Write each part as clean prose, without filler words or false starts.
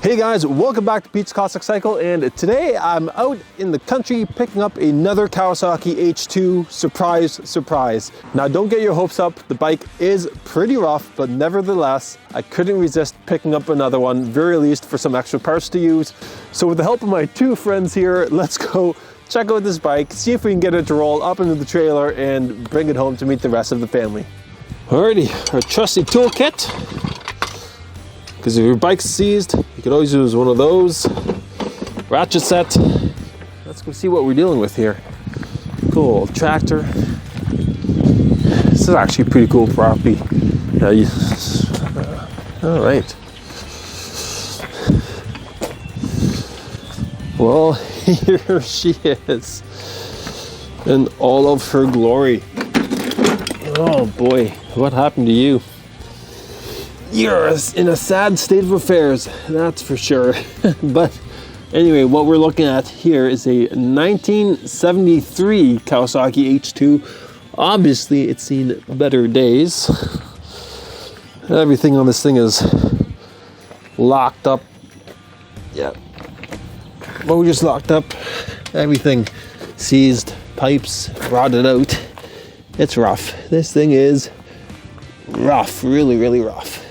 Hey guys, welcome back to Pete's Classic Cycle, and today I'm out in the country picking up another Kawasaki H2. Surprise, surprise. Now don't get your hopes up, the bike is pretty rough, but nevertheless, I couldn't resist picking up another one, very least for some extra parts to use. So with the help of my two friends here, let's go check out this bike, see if we can get it to roll up into the trailer and bring it home to meet the rest of the family. Alrighty, our trusty toolkit. Because if your bike's seized, you could always use one of those. Ratchet set. Let's go see what we're dealing with here. Cool old tractor. This is actually pretty cool property. All right. Well, here she is in all of her glory. Oh boy, what happened to you? You're in a sad state of affairs, that's for sure. But anyway, what we're looking at here is a 1973 Kawasaki H2. Obviously, it's seen better days. Everything on this thing is locked up. Yeah. Motors locked up. Everything seized. Pipes rotted out. It's rough. This thing is rough. Really, really rough.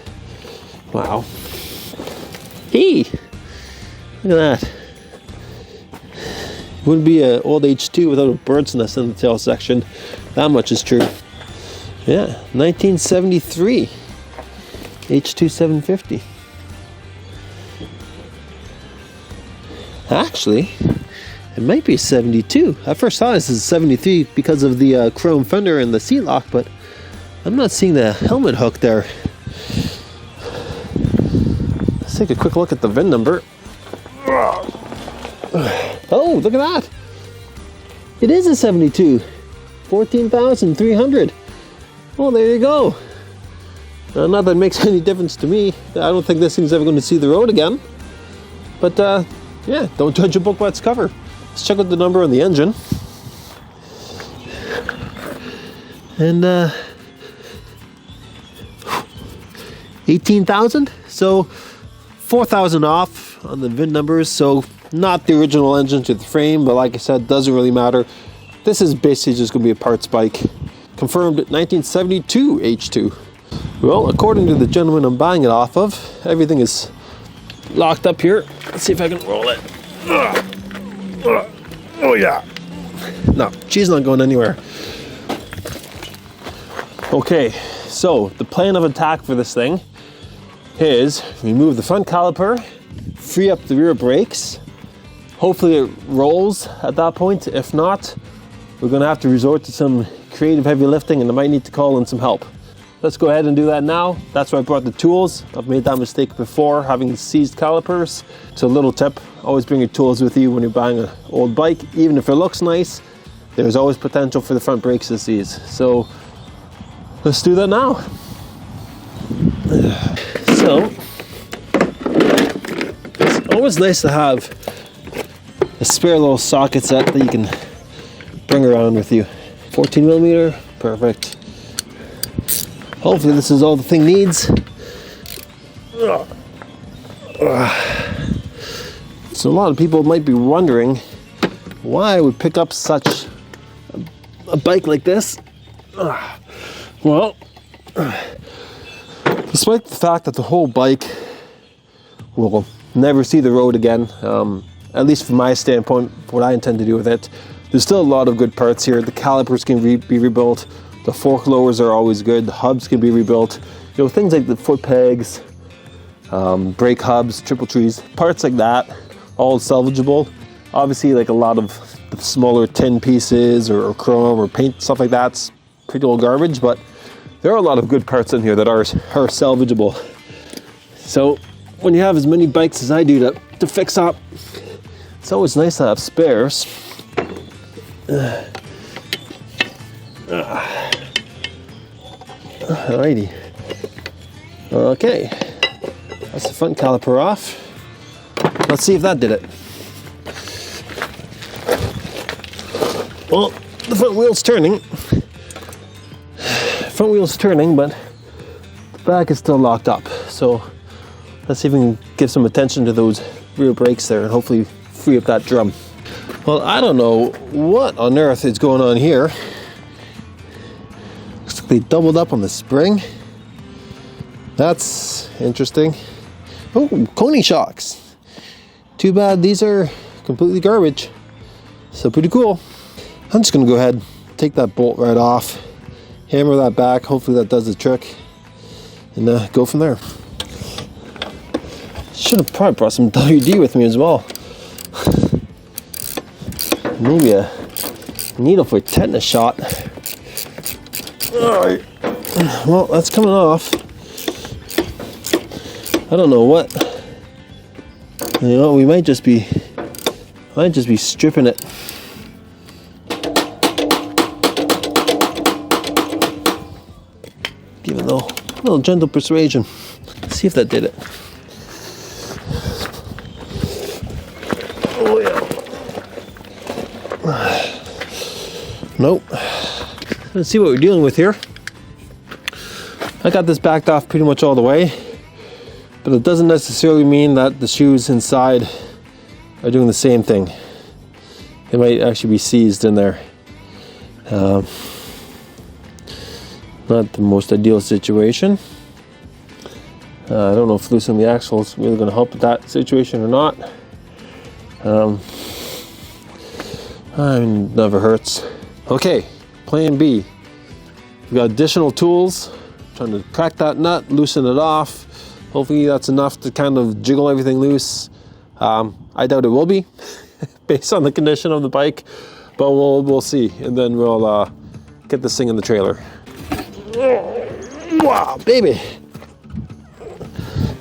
Wow. Hey! Look at that. Wouldn't be an old H2 without a bird's nest in the tail section. That much is true. Yeah, 1973. H2 750. Actually, it might be 72. I first thought this is 73 because of the chrome fender and the seat lock, but I'm not seeing the helmet hook there. Let's take a quick look at the VIN number. Oh, look at that. It is a 72. 14,300. Well, there you go. Not that it makes any difference to me. I don't think this thing's ever going to see the road again. But, yeah, don't judge a book by its cover. Let's check out the number on the engine. And, 18,000. So 4,000 off on the VIN numbers, so not the original engine to the frame, but like I said, doesn't really matter. This is basically just going to be a parts bike. Confirmed 1972 H2. Well, according to the gentleman I'm buying it off of, everything is locked up here. Let's see if I can roll it. Oh yeah. No, she's not going anywhere. Okay, so the plan of attack for this thing is remove the front caliper, free up the rear brakes. Hopefully it rolls at that point. If not, we're going to have to resort to some creative heavy lifting and I might need to call in some help. Let's go ahead and do that now. That's why I brought the tools. I've made that mistake before, having seized calipers. So a little tip, always bring your tools with you when you're buying an old bike. Even if it looks nice, there's always potential for the front brakes to seize. So let's do that now. So, it's always nice to have a spare little socket set that you can bring around with you. 14 millimeter, perfect. Hopefully this is all the thing needs. So a lot of people might be wondering why I would pick up such a bike like this. Well, despite the fact that the whole bike will never see the road again, at least from my standpoint, what I intend to do with it, there's still a lot of good parts here. The calipers can be rebuilt, the fork lowers are always good, the hubs can be rebuilt. You know, things like the foot pegs, brake hubs, triple trees, parts like that, all salvageable. Obviously, like a lot of the smaller tin pieces or chrome or paint, stuff like that's pretty old garbage, but there are a lot of good parts in here that are salvageable. So when you have as many bikes as I do to fix up, it's always nice to have spares. Alrighty. Okay. That's the front caliper off. Let's see if that did it. Well, the front wheel's turning. Front wheel's turning, but the back is still locked up. So Let's see if we can give some attention to those rear brakes there and hopefully free up that drum. Well, I don't know what on earth is going on here. Looks like they doubled up on the spring. That's interesting. Oh, Coney shocks. Too bad these are completely garbage. So pretty cool. I'm just gonna go ahead, take that bolt right off, hammer that back, hopefully that does the trick, and go from there. Should have probably brought some WD with me as well. Maybe a needle for tetanus shot. Alright, well that's coming off. I don't know what. You know, we might just be stripping it. Give it a little gentle persuasion. Let's see if that did it. Oh yeah. Nope. Let's see what we're dealing with here. I got this backed off pretty much all the way, but it doesn't necessarily mean that the shoes inside are doing the same thing. They might actually be seized in there. Not the most ideal situation. I don't know if loosening the axle is really going to help with that situation or not. Never hurts. Okay, plan B. We've got additional tools. Trying to crack that nut, loosen it off. Hopefully that's enough to kind of jiggle everything loose. I doubt it will be, based on the condition of the bike, but we'll see, and then we'll get this thing in the trailer. Wow, baby!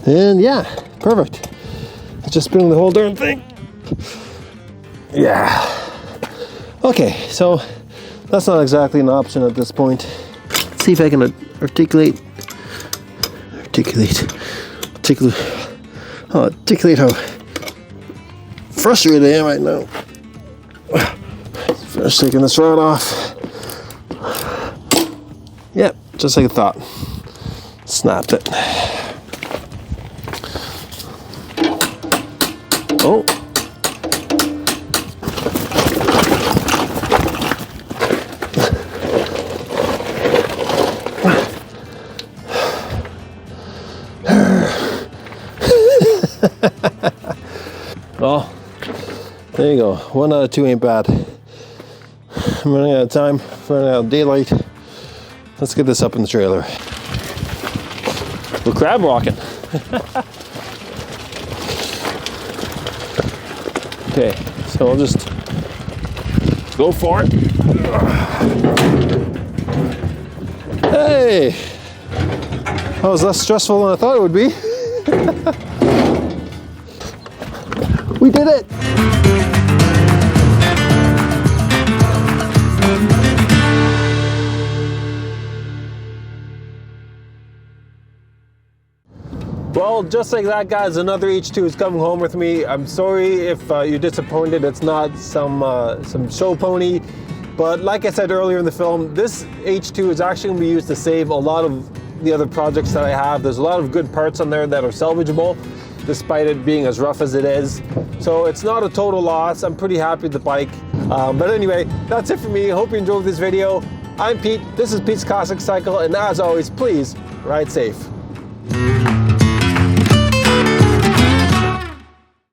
And yeah, perfect. Just spinning the whole darn thing. Yeah. Okay, so that's not exactly an option at this point. Let's see if I can articulate how frustrated I am right now. Finish taking this rod off. Yep, just like I thought. Snapped it. Oh. Well, there you go. 1 out of 2 ain't bad. I'm running out of time, running out of daylight. Let's get this up in the trailer. We're crab walking. Okay, so I'll just go for it. Hey! That was less stressful than I thought it would be. We did it! Well, just like that, guys, another H2 is coming home with me. I'm sorry if you're disappointed. It's not some show pony, but like I said earlier in the film, this H2 is actually going to be used to save a lot of the other projects that I have. There's a lot of good parts on there that are salvageable, despite it being as rough as it is. So it's not a total loss. I'm pretty happy with the bike. But anyway, that's it for me. Hope you enjoyed this video. I'm Pete. This is Pete's Kawasaki Cycle, and as always, please ride safe.